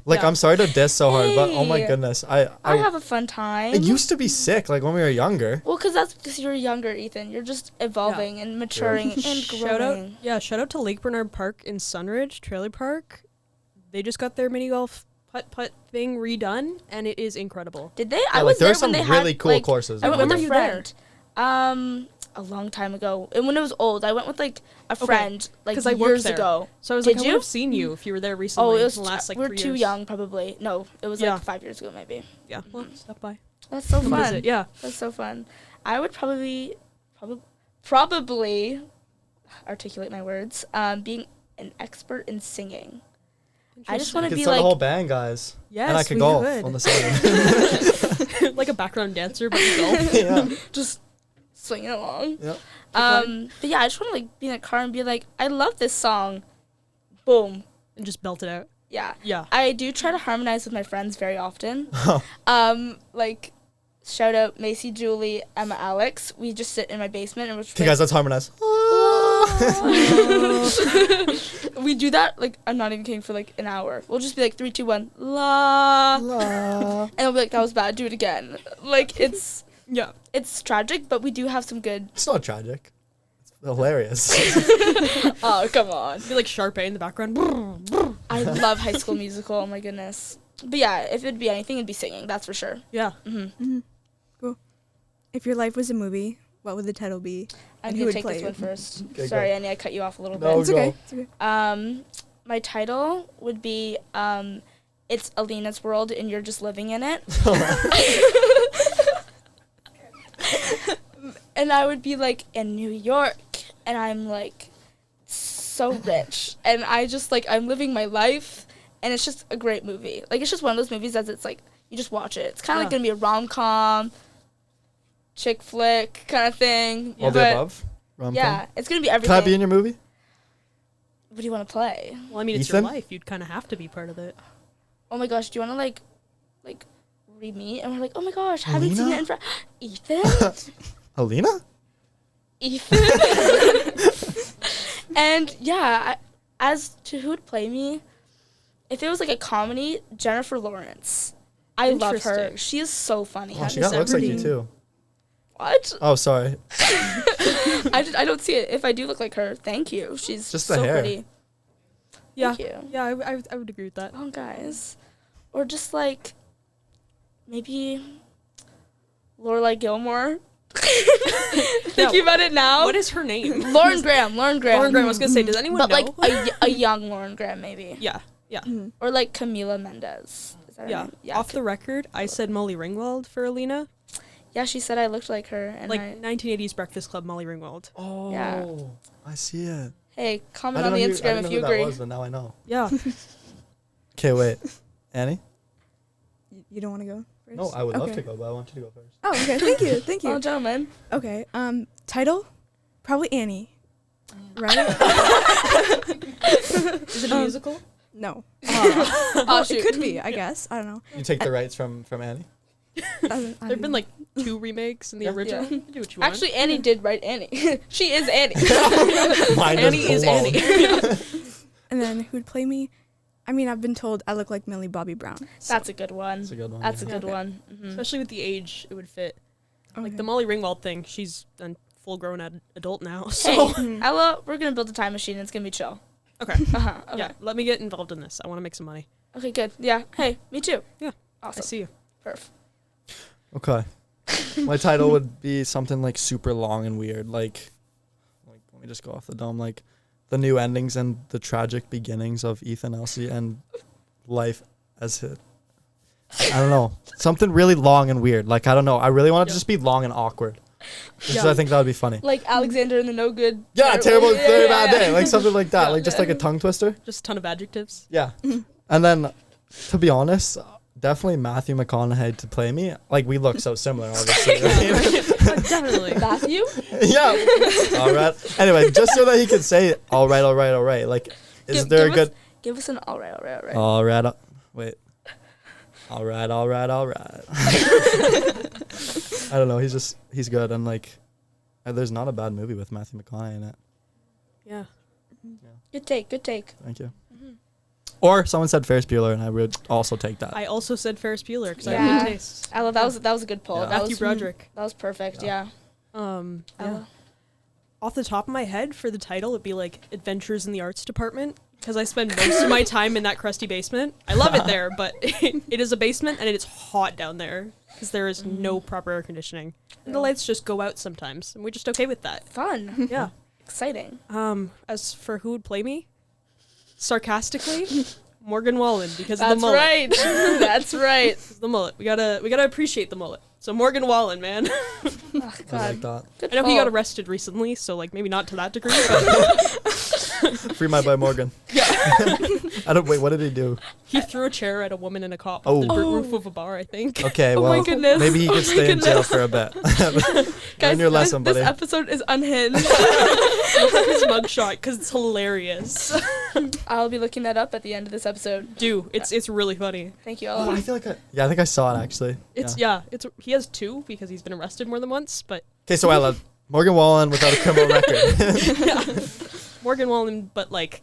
Like, Yeah. I'm sorry to diss so hard, but oh my Hey. goodness, I I have a fun time. it used to be sick. Like when we were younger. Well, that's because you're younger, Ethan. You're just evolving and maturing and growing. Shout out to Lake Bernard Park in Sunridge Trailer Park. They just got their mini golf putt thing redone, and it is incredible. Did they? Yeah, I like was there there are some when they really had cool like, courses. I went in with When a were you friend. A long time ago, and when it was old, I went with like a friend like 'Cause I worked years there. ago. So I was Did like, I you? would have seen you if you were there Oh, recently. it was in the last like we were 3 too years. young, probably. No, it was Yeah. like 5 years ago, maybe. Yeah, well, stop by. That's so Come fun. visit. Yeah. That's so fun. I would probably articulate my words. Being an expert in singing. I just want I to could be start like a whole band, guys. Yes, and I could we golf could. on the side. Like a background dancer, but you golf. Yeah. just swinging along. Yep. But yeah, I just want to like be in a car and be like, I love this song. Boom. And just belt it out. Yeah. Yeah. I do try to harmonize with my friends very often. Oh. Like, shout out Macy, Julie, Emma, Alex. We just sit in my basement and we're just Okay, guys, let's harmonize. we do that, like, I'm not even kidding, for like an hour. We'll just be like 3, 2, 1, la. And I'll be like, that was bad, do it again. Like, it's tragic, but we do have some good. It's not tragic. It's hilarious. Oh, come on. Be like Sharpay in the background. I love High School Musical, oh my goodness. But yeah, if it'd be anything, it'd be singing, that's for sure. Yeah. Cool. If your life was a movie, what would the title be? I'm And who gonna would take play this you? one first. Okay, Sorry, go. Annie, I cut you off a little No, bit. It's okay. go. It's okay. My title would be It's Alina's World and You're Just Living in It. And I would be like in New York and I'm like so rich, and I just like I'm living my life, and it's just a great movie. Like it's just one of those movies that it's like you just watch it. It's kind of like gonna be a rom-com, chick flick kind of thing. All the above. Rom-com? Yeah, it's gonna be everything. Can I be in your movie? What do you want to play? Well, I mean, it's Ethan? your life. You'd kind of have to be part of it. Oh my gosh, do you want to like re-meet? And we're like, oh my gosh, haven't seen it in Ethan? Alina? Ethan? And yeah, as to who would play me, if it was like a comedy, Jennifer Lawrence. I love her. Interesting. She is so funny. Oh, she kind of looks like you too. What? Oh, sorry. I don't see it. If I do look like her, thank you. She's Just the so hair. pretty. Yeah. Thank you. Yeah, I would agree with that. Oh, guys. Or just like maybe Lorelai Gilmore. Thinking about it now. What is her name? Lauren Graham. Lauren Graham. Lauren Graham. I was gonna say, does anyone But know? like a young Lauren Graham, maybe. yeah. Or like Camila Mendez. Is that her Yeah. name? Yeah. Off the record, I said Molly Ringwald for Alina. Yeah, she said I looked like her. And Like I, 1980s Breakfast Club Molly Ringwald. Oh, Yeah. I see it. hey, comment I on the didn't Instagram know if you who agree. That was, but now I know. Yeah. Okay, wait. Annie? You don't want to go first? No, I would love Okay. to go, but I want you to go first. Oh, okay. Thank you. Thank Oh, you. gentlemen. Okay. Title? Probably Annie. Right? Is it a musical? No. Oh, It could be, I guess. I don't know. You take the rights from Annie? There've been like 2 remakes in the original. Yeah. You do what you want. Actually, Annie did write Annie. She is Annie. Mine Annie is blown. Annie. And then who'd play me? I mean, I've been told I look like Millie Bobby Brown. That's a good one. That's a good one. That's yeah. a good Okay. one. Mhm. Especially with the age, it would fit. Like Okay. the Molly Ringwald thing, she's a full-grown adult now. Hey, So Ella, we're gonna build a time machine. It's gonna be chill. okay, Okay. yeah, let me get involved in this. I want to make some money. Okay, good. Yeah. Hey, me too. Yeah. Awesome. I see you. Perf. Okay. My title would be something like super long and weird. Like let me just go off the dome. Like the new endings and the tragic beginnings of Ethan, Elsey, and life as it. I don't know. Something really long and weird. Like, I don't know. I really want it to just be long and awkward. Because I think that would be funny. Like Alexander and the No Good. Yeah, terrible, Yeah, very yeah, bad yeah. day. Like something like that. Yeah. Like just like a tongue twister. Just a ton of adjectives. Yeah. And then, to be honest, definitely Matthew McConaughey to play me. Like, we look so similar, obviously. Right? Definitely. Matthew? Yeah. All right. Anyway, just so that he could say, all right, all right, all right. Like, is there a good... Give us an all right. All right. Wait. All right, all right, all right. I don't know. He's good. And, like, there's not a bad movie with Matthew McConaughey in it. Yeah. Good take. Thank you. Or someone said Ferris Bueller, and I would also take that. I also said Ferris Bueller because I Yeah. have good taste. Ella, that was a good pull. Yeah. That Matthew was Broderick. That was perfect. Yeah. Yeah. Ella. Off the top of my head, for the title, it'd be like Adventures in the Arts Department because I spend most of my time in that crusty basement. I love it there, but it is a basement and it's hot down there because there is no proper air conditioning. And the lights just go out sometimes, and we're just okay with that. Fun. Yeah. Exciting. As for who would play me, sarcastically, Morgan Wallen because of the That's mullet. right. That's right. The mullet. We gotta appreciate the mullet. So Morgan Wallen, man. Oh, I like God. that. Good I know he call. got arrested recently, so like maybe not to that degree, but Free my boy Morgan. yeah. Wait, what did he do? He threw a chair at a woman in a cop Oh. off the roof of a bar, I think. Okay, Oh well, my goodness. maybe he Oh could my stay in jail goodness. for a bit. Guys, Learn your lesson, this buddy. episode is unhinged. Look at his mugshot because it's hilarious. I'll be looking that up at the end of this episode. Dude, it's really funny. Thank you, Oh, Ella. I feel like I think I saw it actually. It's he has 2 because he's been arrested more than once, but Okay, so Ella, Morgan Wallen without a criminal record. Morgan Wallen, but like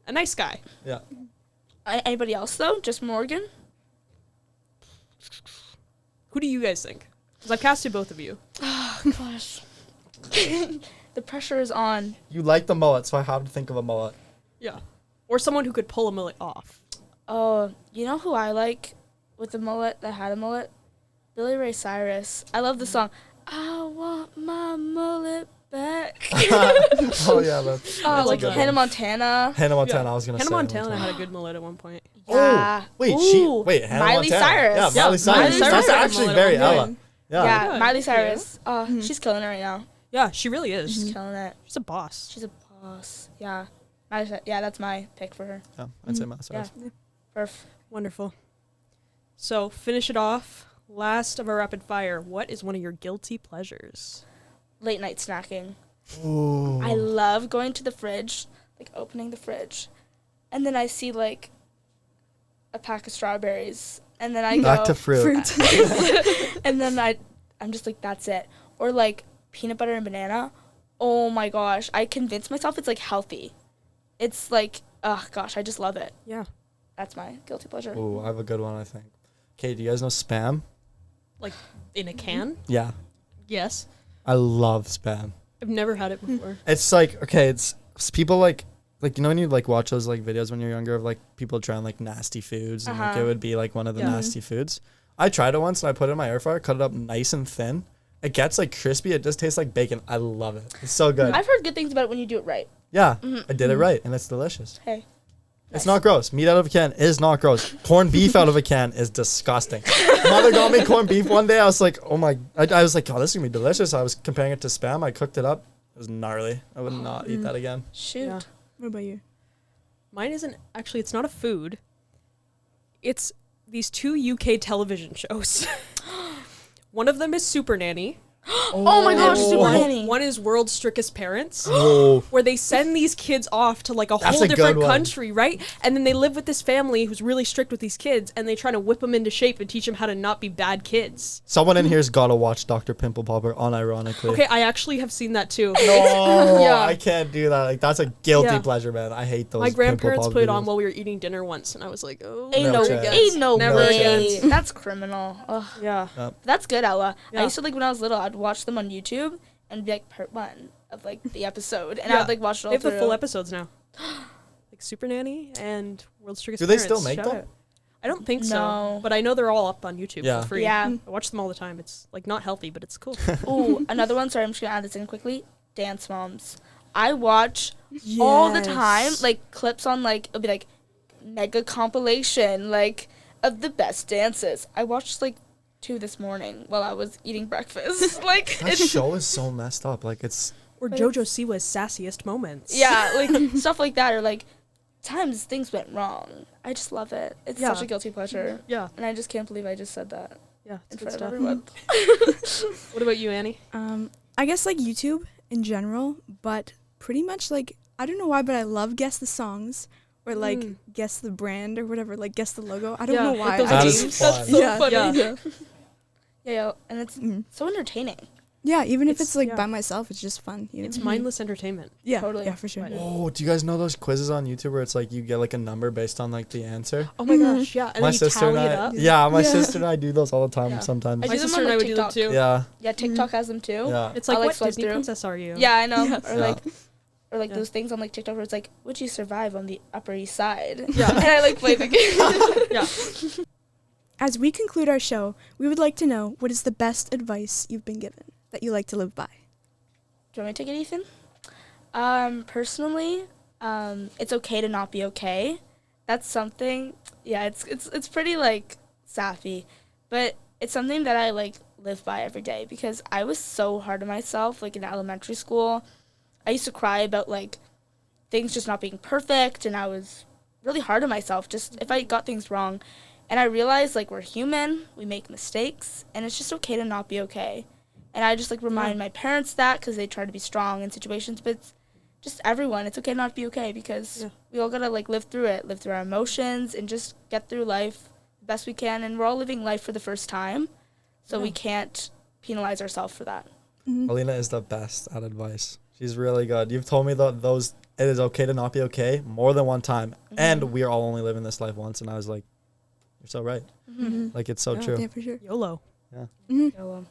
a nice guy. Yeah. Anybody else though? Just Morgan? Who do you guys think? Because I've casted both of you. Oh gosh. The pressure is on. You like the mullet, so I have to think of a mullet. Yeah. Or someone who could pull a mullet off. Oh, you know who I like with the mullet that had a mullet? Billy Ray Cyrus. I love the song. I want my mullet back. Oh yeah, that's Oh, a like good one. Hannah Montana. Hannah Montana. I was gonna Hannah say Montana had a good mullet at one point. Yeah. Oh, wait, Ooh, Hannah Miley Montana. Cyrus. Yeah, Yeah, Miley Cyrus. Miley Cyrus That's had a actually mullet very at one Ella. point. Yeah. Yeah, Yeah. Miley Cyrus. Oh, she's killing it right now. Yeah, she really is. She's killing it. She's a boss. She's a boss. Yeah. That's my pick for her. Yeah, I'd say math Yeah. science. Perf. Wonderful. So, finish it off. Last of our rapid fire. What is one of your guilty pleasures? Late night snacking. Ooh. I love going to the fridge, like opening the fridge, and then I see like a pack of strawberries, and then I Back go to fruit. and then I'm just like, that's it. Or like peanut butter and banana. Oh my gosh, I convinced myself it's like healthy. It's like, oh gosh, I just love it. Yeah. That's my guilty pleasure. Ooh, I have a good one, I think. Okay, do you guys know Spam? Like in a can? Yeah. Yes. I love Spam. I've never had it before. It's like, okay, it's people like you know when you like watch those like videos when you're younger of like people trying like nasty foods and like it would be like one of the Yeah. nasty foods. I tried it once and I put it in my air fryer, cut it up nice and thin. It gets like crispy. It just tastes like bacon. I love it. It's so good. I've heard good things about it when you do it right. Yeah, I did it right and it's delicious. Hey. It's not gross. Meat out of a can is not gross. Corned beef out of a can is disgusting. Mother got me corned beef one day. I was like, oh my. I was like, oh, this is going to be delicious. I was comparing it to Spam. I cooked it up. It was gnarly. I would not eat that again. Shoot. Yeah. What about you? Mine isn't actually, it's not a food. It's these 2 UK television shows. One of them is Super Nanny. Oh my gosh, Super One- Nanny. One is World's Strictest Parents. Oh. Where they send these kids off to like a That's whole a good different one. country, right? And then they live with this family who's really strict with these kids, and they try to whip them into shape and teach them how to not be bad kids. Someone in here's got to watch Dr. Pimple Popper unironically. Okay, I actually have seen that too. No, Yeah. I can't do that. Like that's a guilty Yeah. pleasure, man. I hate those. My grandparents Pimple put it Pop on videos. while we were eating dinner once, and I was like, oh, Ain't Never no, chance. ain't no Never way. chance. That's criminal. Ugh. yeah. That's good, Ella. Yeah. I used to like when I was little, I'd watch them on YouTube and be like part 1 of like the episode, and Yeah. I'd like watch it all They have the through. full episodes now. Like Super Nanny and World's Strictest Do they Parents. still make Shout them? out. I don't think so, No. but I know they're all up on YouTube Yeah. for free. Yeah. I watch them all the time. It's like not healthy, but it's cool. Ooh, another one. Sorry, I'm just gonna add this in quickly. Dance Moms. I watch all the time, like clips on like it'll be like mega compilation like of the best dances. I watched like 2 this morning while I was eating breakfast. Like That it's show is so messed up. Like it's Or JoJo Siwa's sassiest moments. yeah, like stuff like that, or like times things went wrong. I just love it. It's Yeah. such a guilty pleasure, Yeah. and I just can't believe I just said that Yeah. in It's good front of stuff. everyone. What about you, Annie? I guess like YouTube in general, but pretty much like I don't know why, but I love guess the songs or like guess the brand or whatever, like guess the logo. I don't Yeah, know like why. those That I is just- fun. That's so Yeah. funny. Yeah. Yeah, and it's so entertaining. yeah, even if It's- it's like yeah. by myself, it's just fun. You know? It's mindless entertainment. yeah, totally. yeah, for sure. Right. Oh, do you guys know those quizzes on YouTube where it's like you get like a number based on like the answer? Oh my gosh, yeah. And my then you sister tally and it I, up. yeah, my Yeah. sister and I do those all the time Yeah. sometimes. I My do them sister on, and I like, would do them TikTok. too. Yeah, Yeah, TikTok has them too. yeah. It's like, I, like, what swipe Disney through. princess are you? Yeah, I know. Yeah. Or Yeah. like, or like Yeah. those things on like TikTok where it's like, would you survive on the Upper East Side? Yeah. And I like play the game. Yeah. As we conclude our show, we would like to know what is the best advice you've been given that you like to live by. Do you want me to take it, Ethan? Personally, it's okay to not be okay. That's something. Yeah, it's pretty like sappy, but it's something that I like live by every day because I was so hard on myself. Like in elementary school, I used to cry about like things just not being perfect, and I was really hard on myself just if I got things wrong. And I realized like we're human, we make mistakes, and it's just okay to not be okay. And I just like remind my parents that because they try to be strong in situations, but it's just everyone, it's okay to not be okay because we all gotta like live through it, live through our emotions, and just get through life the best we can. And we're all living life for the first time, so we can't penalize ourselves for that. Alina is the best at advice. She's really good. You've told me that those it is okay to not be okay more than one time, and we are all only living this life once. And I was like, you're so right. Like it's so true. Yeah, for sure. YOLO. So,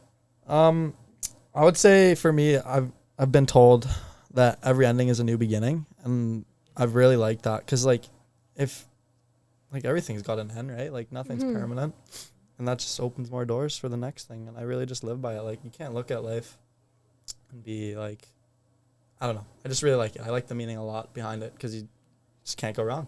I would say for me, I've been told that every ending is a new beginning, and I've really liked that because like if like everything's got an end, right? Like nothing's permanent, and that just opens more doors for the next thing. And I really just live by it. Like you can't look at life and be like, I don't know. I just really like it. I like the meaning a lot behind it because you just can't go wrong.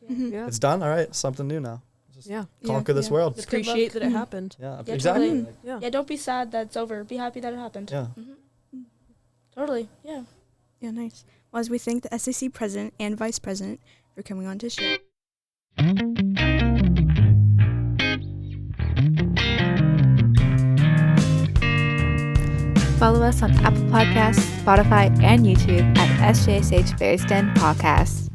Yeah. It's done. All right, something new now. Just Yeah. conquer this Yeah. world. Just good Appreciate luck. that it happened. Yeah, Yeah, exactly. totally. Like, Yeah. yeah, don't be sad that it's over. Be happy that it happened. yeah. Totally. Yeah. Yeah, nice. as we thank the SAC president and vice president for coming on to the show. Follow us on Apple Podcasts, Spotify, and YouTube at SJSH Bears Den Pawcast.